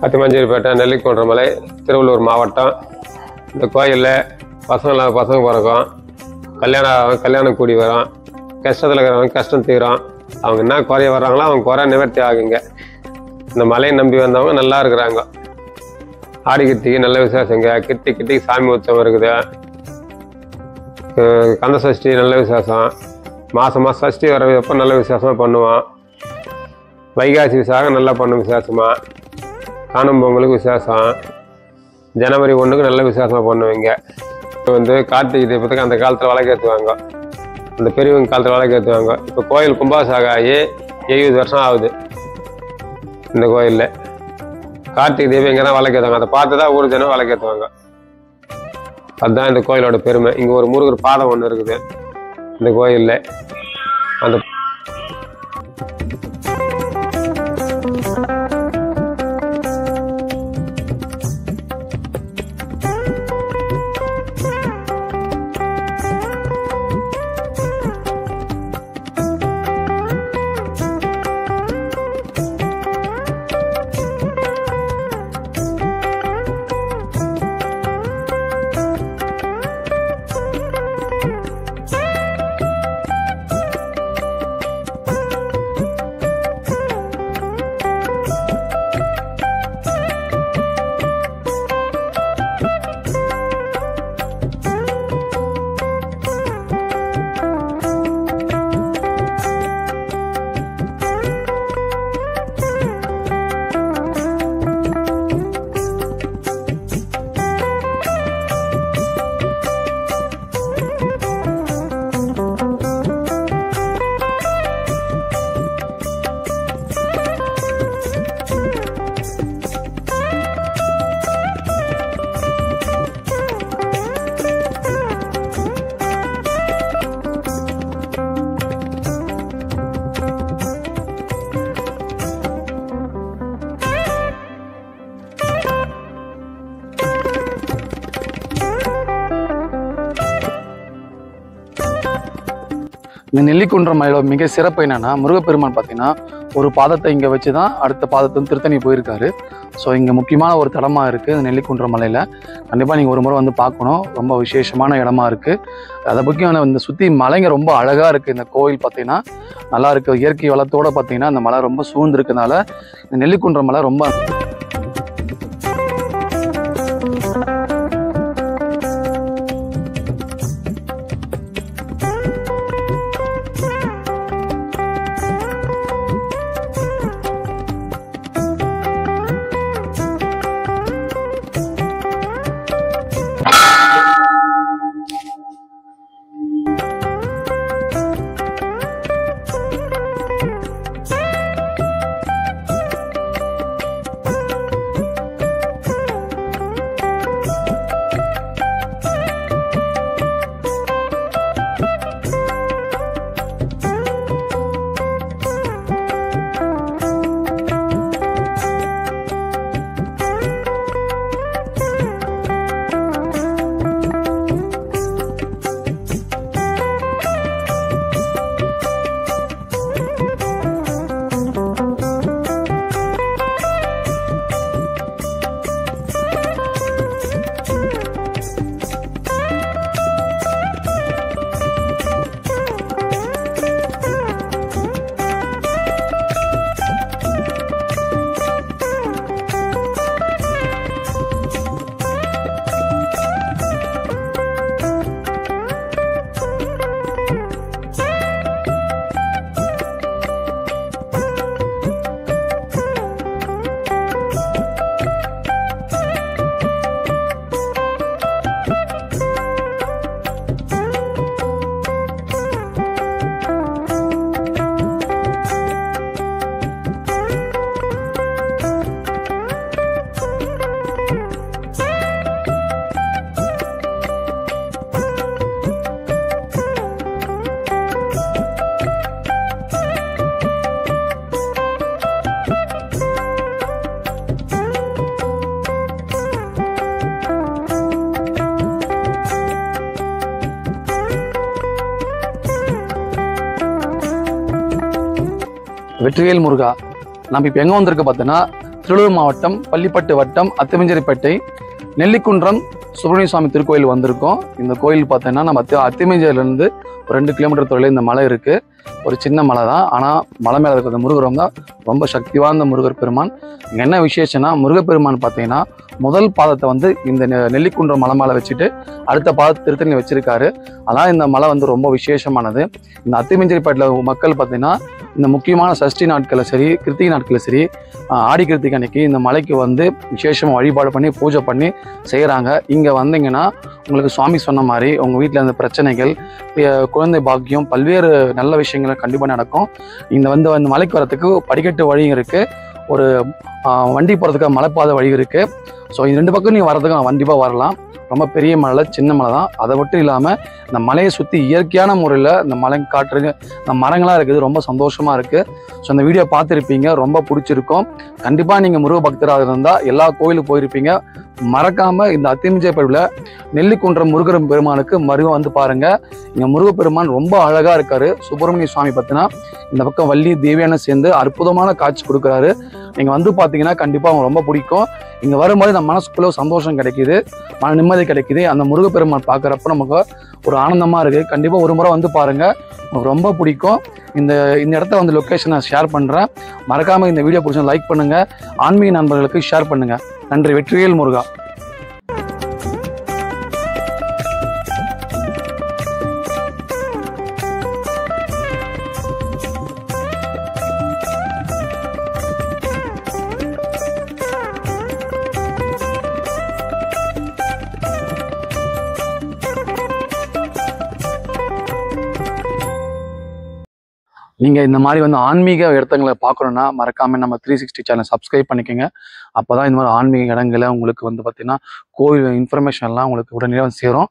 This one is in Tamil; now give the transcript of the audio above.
அத்திமஞ்சேரிப்பேட்டை, நெல்லிக்குன்றமலை, திருவள்ளூர் மாவட்டம். இந்த கோயிலில் பசங்க பிறக்கும், கல்யாணம் கூடி வரும், கஷ்டத்தில் இருக்கிறவங்க கஷ்டம் தீரும். அவங்க என்ன குறைய வர்றாங்களோ அவங்க குறை நிவர்த்தி ஆகுங்க. இந்த மலையை நம்பி வந்தவங்க நல்லா இருக்கிறாங்க. ஆடி கிருத்திக்கு நல்ல விசேஷங்க. கிருத்திக்கு சாமி உற்சவம் இருக்குது. கந்த சஷ்டி நல்ல விசேஷம். மாதம் சஷ்டி வரப்போ நல்ல விசேஷமாக பண்ணுவோம். வைகாசி விசாகம் நல்லா பண்ணும் விசேஷமாக. காணும் பொங்கலுக்கு விசேஷம். ஜனவரி 1க்கு நல்ல விசேஷமாக பண்ணுவீங்க. இப்போ கார்த்திகை தீபத்துக்கு அந்த காலத்தில் விளக்கேற்றுவாங்க. அந்த பெரியவங்க காலத்தில் விளக்கேற்றுவாங்க. இப்போ கோயில் கும்பாபிஷேகம் ஆகி 70 வருஷம் ஆகுது. இந்த கோயிலில் கார்த்திகை தீபம் இங்கே தான் விளக்கேற்றுவாங்க. அதை பார்த்து தான் ஊர் ஜனம் விளக்கேற்றுவாங்க. அதுதான் இந்த கோயிலோட பெருமை. இங்கே ஒரு முருகர் பாதம் ஒன்று இருக்குது இந்த கோயிலில். அந்த இந்த நெல்லிக்குன்றம் மலையோட மிக சிறப்பு என்னன்னா, முருகப்பெருமான் பார்த்தீங்கன்னா ஒரு பாதத்தை இங்கே வச்சு தான் அடுத்த பாதத்தை திருத்தணி போயிருக்காரு. ஸோ இங்கே முக்கியமான ஒரு தலமா இருக்குது இந்த நெல்லிக்குன்றம் மலையில். கண்டிப்பாக நீங்கள் ஒரு முறை வந்து பார்க்கணும். ரொம்ப விசேஷமான இடமா இருக்குது. அதை முக்கியம் இந்த சுற்றி மலைங்க ரொம்ப அழகாக இருக்குது. இந்த கோயில் பார்த்தீங்கன்னா நல்லா இருக்குது. இயற்கை வளத்தோடு பார்த்தீங்கன்னா அந்த மலை ரொம்ப சூழ்ந்துருக்கனால இந்த நெல்லிக்குன்றம் மலை ரொம்ப வெற்றிவேல் முருகா. நம்ம இப்போ எங்கே வந்திருக்க பார்த்தோன்னா திருவள்ளூர் மாவட்டம் பள்ளிப்பட்டு வட்டம் அத்திமஞ்சேரிப்பேட்டை நெல்லிக்குன்றம் சுப்பிரமணிய சுவாமி திருக்கோயில் வந்திருக்கோம். இந்த கோயில் பார்த்தீங்கன்னா நம்ம அத்திமஞ்சேரியிலேருந்து ஒரு 2 கிலோமீட்டர் தொலைவில் இந்த மலை இருக்குது. ஒரு சின்ன மலை தான், ஆனால் மலை மேலே இருக்கிற முருகர் தான் ரொம்ப சக்தி வாய்ந்த முருகர் பெருமான். இங்கே என்ன விசேஷம்னா, முருகப்பெருமான் பார்த்தீங்கன்னா முதல் பாதத்தை வந்து இந்த நெல்லிக்குன்றம் மலை மேலே வச்சுட்டு அடுத்த பாதத்தை திருத்தணியில் வச்சிருக்காரு. அதான் இந்த மலை வந்து ரொம்ப விசேஷமானது. இந்த அத்திமஞ்சேரிப்பேட்டில் மக்கள் பார்த்தீங்கன்னா இந்த முக்கியமான சஷ்டி நாட்களில் சரி, கிருத்திகை நாட்களில் சரி, ஆடி கிருத்திகை அன்னைக்கு இந்த மலைக்கு வந்து விசேஷமாக வழிபாடு பண்ணி பூஜை பண்ணி செய்கிறாங்க. இங்கே வந்தீங்கன்னா உங்களுக்கு சுவாமி சொன்ன மாதிரி உங்கள் வீட்டில் இருந்த பிரச்சனைகள், குழந்தை பாக்கியம், பல்வேறு நல்ல விஷயங்கள் கண்டிப்பாக நடக்கும். இந்த மலைக்கு வரத்துக்கு படிக்கட்டு வழி இருக்குது, ஒரு வண்டி போகிறதுக்கு மலைப்பாதை வழி இருக்குது. ஸோ இந்த 2 பக்கம் நீங்கள் வரதுக்கு கண்டிப்பாக வரலாம். ரொம்ப பெரிய மலை, சின்ன மலை தான். அதை மட்டும் இல்லாமல் இந்த மலையை சுற்றி இயற்கையான முறையில் இந்த மலை காட்டுறங்க, இந்த மரங்களாக இருக்குது, ரொம்ப சந்தோஷமாக இருக்குது. ஸோ இந்த வீடியோ பார்த்துருப்பீங்க, ரொம்ப பிடிச்சிருக்கும். கண்டிப்பாக நீங்கள் முருக பக்தராக இருந்தால் எல்லா கோயிலுக்கு போயிருப்பீங்க. மறக்காமல் இந்த அத்திமஞ்சேரிப்பேட்டில் நெல்லிக்குன்றம் முருகர் பெருமானுக்கு வந்து பாருங்கள். இங்கே முருகப்பெருமான் ரொம்ப அழகாக இருக்கார். சுப்பிரமணிய சுவாமி பார்த்தீங்கன்னா இந்த பக்கம் வள்ளி தேவியான சேர்ந்து அற்புதமான காட்சி கொடுக்குறாரு. நீங்கள் வந்து பார்த்தீங்கன்னா கண்டிப்பாக அவங்க ரொம்ப பிடிக்கும். இங்கே வரும்போது நம்ம மனசுக்குள்ள சந்தோஷம் கிடைக்குது, மன நிம்மதி கிடைக்குது. அந்த முருகப்பெருமான் பார்க்குறப்ப நமக்கு ஒரு ஆனந்தமாக இருக்குது. கண்டிப்பாக ஒரு முறை வந்து பாருங்கள், உங்களுக்கு ரொம்ப பிடிக்கும். இந்த இடத்த வந்து லொக்கேஷனை ஷேர் பண்ணுறேன். மறக்காமல் இந்த வீடியோ பிடிச்சா லைக் பண்ணுங்கள், ஆன்மீக நண்பர்களுக்கு ஷேர் பண்ணுங்கள். நன்றி. வெற்றிவேல் முருகா. நீங்கள் இந்த மாதிரி வந்து ஆன்மீக இடத்துங்களை பார்க்கணுன்னா மறக்காமல் நம்ம 360 சேனல் சப்ஸ்கிரைப் பண்ணிக்கோங்க. அப்போ தான் இந்த மாதிரி ஆன்மீக இடங்களை உங்களுக்கு வந்து பார்த்திங்கன்னா கோவில் இன்ஃபர்மேஷன்லாம் உங்களுக்கு உடனே வந்து சேரும்.